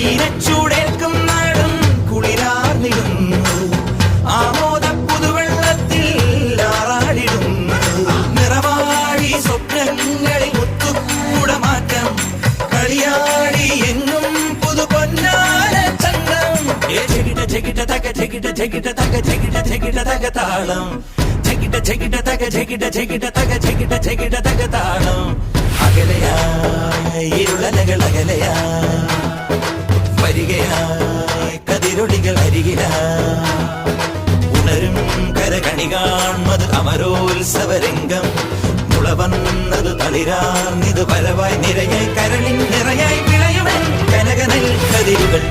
ഈരച്ചൂടേൽക്കും നാടും കുളിരാർന്നിടുന്നു ആമോദ പുതുവെള്ളത്തിൽ ആറാടിടുന്നു നിറവാടി സ്വപ്നങ്ങളിൽ മുത്തുകൂടമാറ്റം കളിയാടി എങ്ങും പുതു പൊന്നാര ചന്തം ചെകിട തക ചെകിട ചെകിട തക ചെകിട ചെകിട തക താളം ചെകിട ചെകിട തക ചെകിട ചെകിട തക ചെകിട ചെകിട തക താളം അകലയായി ഇരുളലകൾ അകലയായി വരികയായി കതിരൊളികൾ അരികിലായി ഉണരും കരകണി കാൺമത് അമരോത്സവരംഗം മുളവന്നത് തളിരാർന്നിത് പരവായി നിരയായി കരളിൻ നിറയായി വിളയുവൻ കനകനൽ കതിരുകൾ